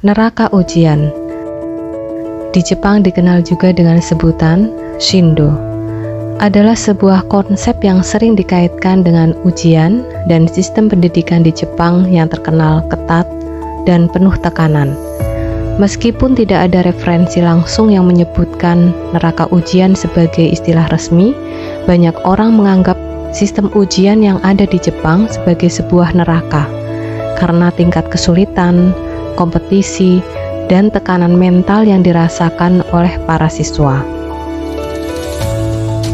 Neraka ujian di Jepang dikenal juga dengan sebutan Shindo, adalah sebuah konsep yang sering dikaitkan dengan ujian dan sistem pendidikan di Jepang yang terkenal ketat dan penuh tekanan. Meskipun tidak ada referensi langsung yang menyebutkan neraka ujian sebagai istilah resmi, banyak orang menganggap sistem ujian yang ada di Jepang sebagai sebuah neraka karena tingkat kesulitan, kompetisi, dan tekanan mental yang dirasakan oleh para siswa.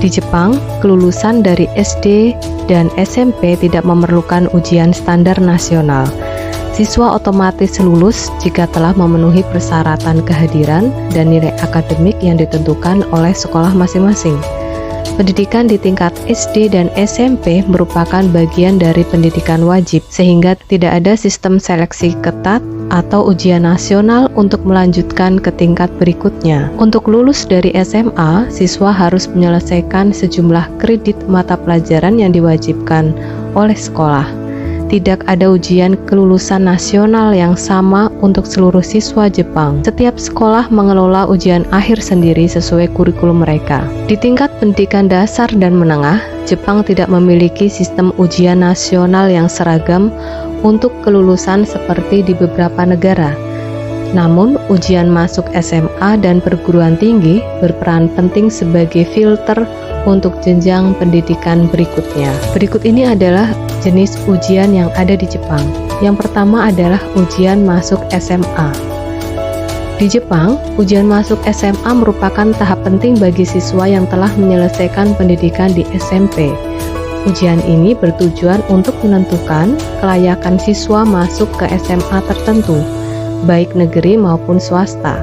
Di Jepang, kelulusan dari SD dan SMP tidak memerlukan ujian standar nasional. Siswa otomatis lulus jika telah memenuhi persyaratan kehadiran dan nilai akademik yang ditentukan oleh sekolah masing-masing. Pendidikan di tingkat SD dan SMP merupakan bagian dari pendidikan wajib, sehingga tidak ada sistem seleksi ketat atau ujian nasional untuk melanjutkan ke tingkat berikutnya. Untuk lulus dari SMA, siswa harus menyelesaikan sejumlah kredit mata pelajaran yang diwajibkan oleh sekolah. Tidak ada ujian kelulusan nasional yang sama untuk seluruh siswa Jepang. Setiap sekolah mengelola ujian akhir sendiri sesuai kurikulum mereka. Di tingkat pendidikan dasar dan menengah, Jepang tidak memiliki sistem ujian nasional yang seragam untuk kelulusan seperti di beberapa negara. Namun, ujian masuk SMA dan perguruan tinggi berperan penting sebagai filter untuk jenjang pendidikan berikutnya. Berikut ini adalah jenis ujian yang ada di Jepang. Yang pertama adalah ujian masuk SMA. Di Jepang, ujian masuk SMA merupakan tahap penting bagi siswa yang telah menyelesaikan pendidikan di SMP. Ujian ini bertujuan untuk menentukan kelayakan siswa masuk ke SMA tertentu, baik negeri maupun swasta.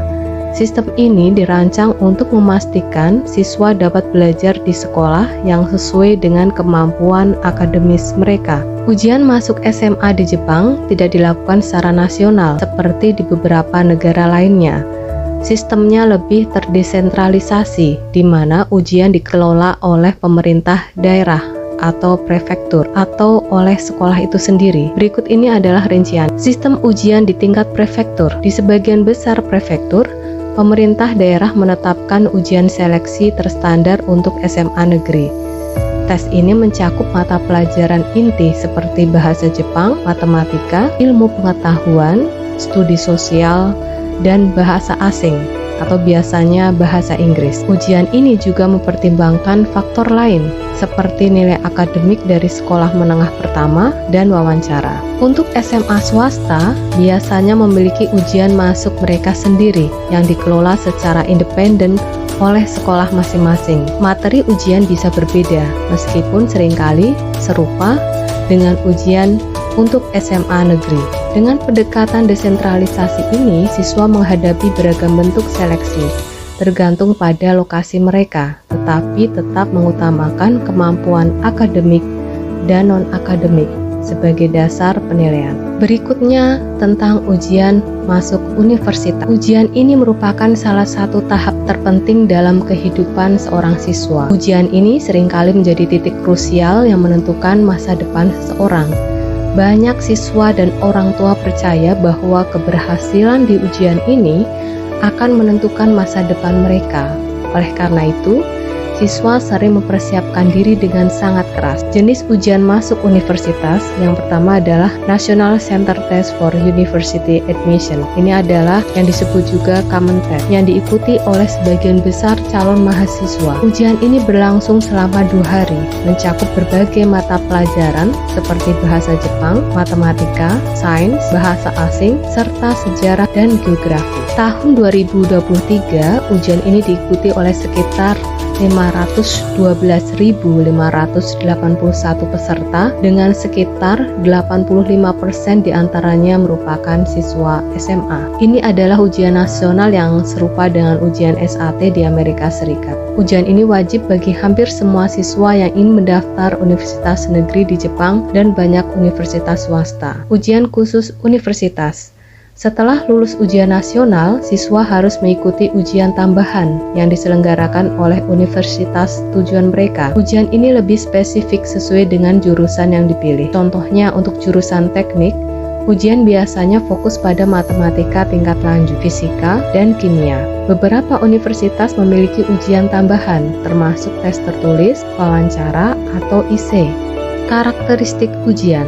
Sistem ini dirancang untuk memastikan siswa dapat belajar di sekolah yang sesuai dengan kemampuan akademis mereka. Ujian masuk SMA di Jepang tidak dilakukan secara nasional seperti di beberapa negara lainnya. Sistemnya lebih terdesentralisasi, di mana ujian dikelola oleh pemerintah daerah atau prefektur atau oleh sekolah itu sendiri. Berikut ini adalah rincian sistem ujian di tingkat prefektur. Di sebagian besar prefektur, pemerintah daerah menetapkan ujian seleksi terstandar untuk SMA negeri. Tes ini mencakup mata pelajaran inti seperti bahasa Jepang, matematika, ilmu pengetahuan, studi sosial, dan bahasa asing atau biasanya bahasa Inggris. Ujian ini juga mempertimbangkan faktor lain seperti nilai akademik dari sekolah menengah pertama dan wawancara. Untuk SMA swasta, biasanya memiliki ujian masuk mereka sendiri yang dikelola secara independen oleh sekolah masing-masing. Materi ujian bisa berbeda, meskipun seringkali serupa dengan ujian untuk SMA negeri. Dengan pendekatan desentralisasi ini, siswa menghadapi beragam bentuk seleksi, tergantung pada lokasi mereka, tetapi tetap mengutamakan kemampuan akademik dan non-akademik sebagai dasar penilaian. Berikutnya tentang ujian masuk universitas. Ujian ini merupakan salah satu tahap terpenting dalam kehidupan seorang siswa. Ujian ini seringkali menjadi titik krusial yang menentukan masa depan seseorang. Banyak siswa dan orang tua percaya bahwa keberhasilan di ujian ini akan menentukan masa depan mereka. Oleh karena itu, siswa sering mempersiapkan diri dengan sangat keras. Jenis ujian masuk universitas yang pertama adalah National Center Test for University Admission. Ini adalah yang disebut juga Common Test, yang diikuti oleh sebagian besar calon mahasiswa. Ujian ini berlangsung selama 2 hari, mencakup berbagai mata pelajaran seperti bahasa Jepang, matematika, sains, bahasa asing, serta sejarah dan geografi. Tahun 2023, ujian ini diikuti oleh sekitar 512.581 peserta dengan sekitar 85% diantaranya merupakan siswa SMA. Ini adalah ujian nasional yang serupa dengan ujian SAT di Amerika Serikat. Ujian ini wajib bagi hampir semua siswa yang ingin mendaftar universitas negeri di Jepang dan banyak universitas swasta. Ujian khusus universitas. Setelah lulus ujian nasional, siswa harus mengikuti ujian tambahan yang diselenggarakan oleh universitas tujuan mereka. Ujian ini lebih spesifik sesuai dengan jurusan yang dipilih. Contohnya untuk jurusan teknik, Ujian biasanya fokus pada matematika tingkat lanjut, fisika, dan kimia. Beberapa universitas memiliki ujian tambahan, termasuk tes tertulis, wawancara, atau IC. Karakteristik ujian.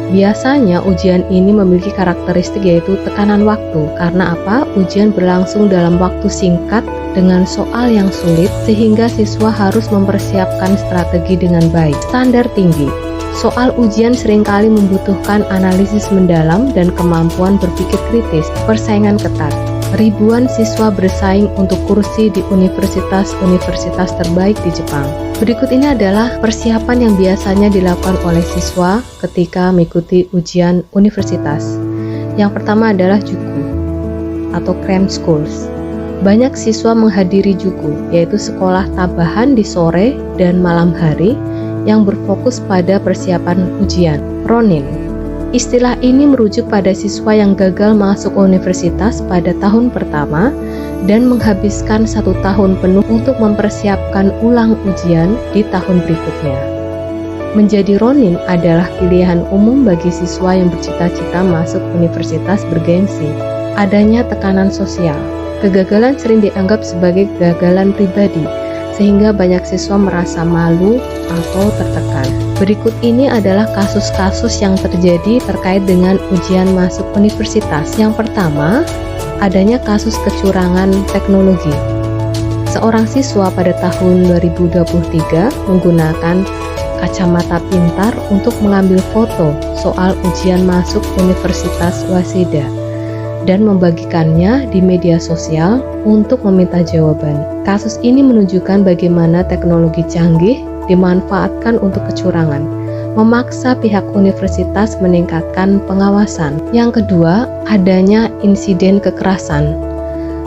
Biasanya ujian ini memiliki karakteristik yaitu tekanan waktu. Karena apa? Ujian berlangsung dalam waktu singkat dengan soal yang sulit sehingga siswa harus mempersiapkan strategi dengan baik. Standar tinggi. Soal ujian seringkali membutuhkan analisis mendalam dan kemampuan berpikir kritis. Persaingan ketat. Ribuan siswa bersaing untuk kursi di universitas-universitas terbaik di Jepang. Berikut ini adalah persiapan yang biasanya dilakukan oleh siswa ketika mengikuti ujian universitas. Yang pertama adalah juku atau cram schools. Banyak siswa menghadiri juku, yaitu sekolah tambahan di sore dan malam hari yang berfokus pada persiapan ujian. Ronin. Istilah ini merujuk pada siswa yang gagal masuk universitas pada tahun pertama dan menghabiskan 1 tahun penuh untuk mempersiapkan ulang ujian di tahun berikutnya. Menjadi Ronin adalah pilihan umum bagi siswa yang bercita-cita masuk universitas bergengsi. Adanya tekanan sosial. Kegagalan sering dianggap sebagai kegagalan pribadi, sehingga banyak siswa merasa malu atau tertekan. Berikut ini adalah kasus-kasus yang terjadi terkait dengan ujian masuk universitas. Yang pertama, adanya kasus kecurangan teknologi. Seorang siswa pada tahun 2023 menggunakan kacamata pintar untuk mengambil foto soal ujian masuk Universitas Waseda dan membagikannya di media sosial untuk meminta jawaban. Kasus ini menunjukkan bagaimana teknologi canggih dimanfaatkan untuk kecurangan, memaksa pihak universitas meningkatkan pengawasan. Yang kedua, adanya insiden kekerasan.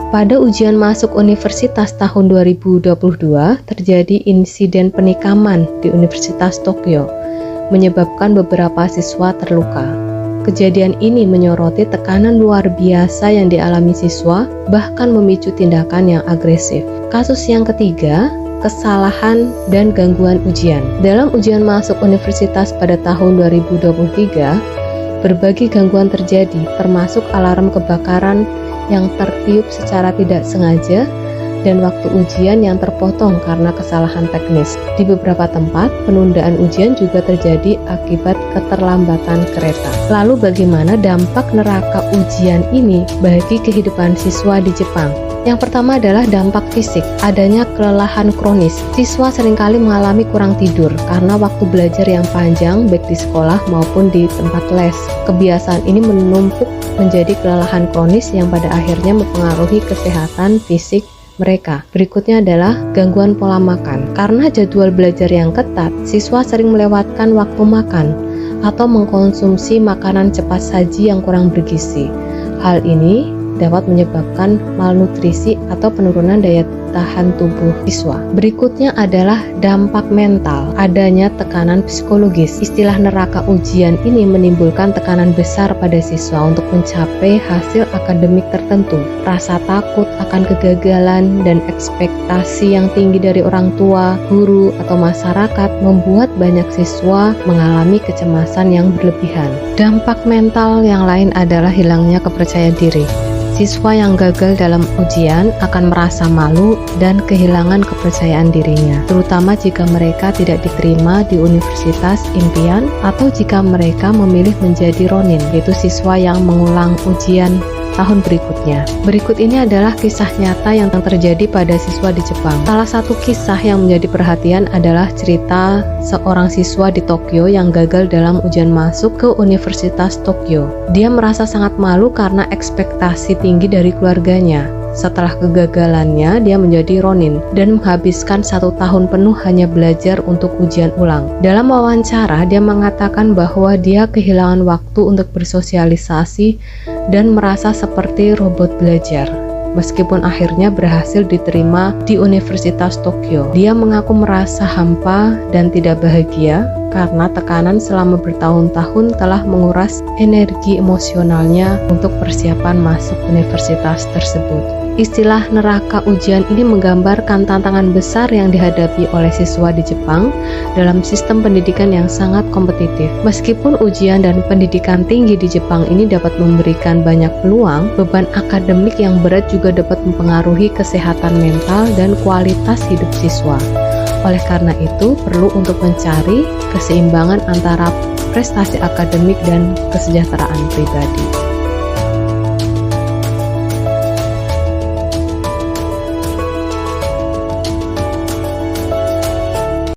Pada ujian masuk universitas tahun 2022, terjadi insiden penikaman di Universitas Tokyo, menyebabkan beberapa siswa terluka. Kejadian ini menyoroti tekanan luar biasa yang dialami siswa, bahkan memicu tindakan yang agresif. Kasus yang ketiga, kesalahan dan gangguan ujian. Dalam ujian masuk universitas pada tahun 2023, berbagai gangguan terjadi, termasuk alarm kebakaran yang tertiup secara tidak sengaja dan waktu ujian yang terpotong karena kesalahan teknis. Di beberapa tempat, penundaan ujian juga terjadi akibat keterlambatan kereta. Lalu bagaimana dampak neraka ujian ini bagi kehidupan siswa di Jepang? Yang pertama adalah dampak fisik, adanya kelelahan kronis. Siswa seringkali mengalami kurang tidur karena waktu belajar yang panjang baik di sekolah maupun di tempat les. Kebiasaan ini menumpuk menjadi kelelahan kronis yang pada akhirnya mempengaruhi kesehatan fisik mereka. Berikutnya adalah gangguan pola makan. Karena jadwal belajar yang ketat, siswa sering melewatkan waktu makan atau mengkonsumsi makanan cepat saji yang kurang bergizi. Hal ini dapat menyebabkan malnutrisi atau penurunan daya tahan tubuh siswa. Berikutnya adalah dampak mental, adanya tekanan psikologis. Istilah neraka ujian ini menimbulkan tekanan besar pada siswa untuk mencapai hasil akademik tertentu. Rasa takut akan kegagalan dan ekspektasi yang tinggi dari orang tua, guru, atau masyarakat membuat banyak siswa mengalami kecemasan yang berlebihan. Dampak mental yang lain adalah hilangnya kepercayaan diri. Siswa yang gagal dalam ujian akan merasa malu dan kehilangan kepercayaan dirinya, terutama jika mereka tidak diterima di universitas impian atau jika mereka memilih menjadi Ronin, yaitu siswa yang mengulang ujian tahun berikutnya. Berikut ini adalah kisah nyata yang terjadi pada siswa di Jepang. Salah satu kisah yang menjadi perhatian adalah cerita seorang siswa di Tokyo yang gagal dalam ujian masuk ke Universitas Tokyo. Dia merasa sangat malu karena ekspektasi tinggi dari keluarganya. Setelah kegagalannya, dia menjadi Ronin dan menghabiskan 1 tahun penuh hanya belajar untuk ujian ulang. Dalam wawancara, dia mengatakan bahwa dia kehilangan waktu untuk bersosialisasi dan merasa seperti robot belajar. Meskipun akhirnya berhasil diterima di Universitas Tokyo, dia mengaku merasa hampa dan tidak bahagia karena tekanan selama bertahun-tahun telah menguras energi emosionalnya untuk persiapan masuk universitas tersebut. Istilah neraka ujian ini menggambarkan tantangan besar yang dihadapi oleh siswa di Jepang dalam sistem pendidikan yang sangat kompetitif. Meskipun ujian dan pendidikan tinggi di Jepang ini dapat memberikan banyak peluang, beban akademik yang berat juga dapat mempengaruhi kesehatan mental dan kualitas hidup siswa. Oleh karena itu, perlu untuk mencari keseimbangan antara prestasi akademik dan kesejahteraan pribadi.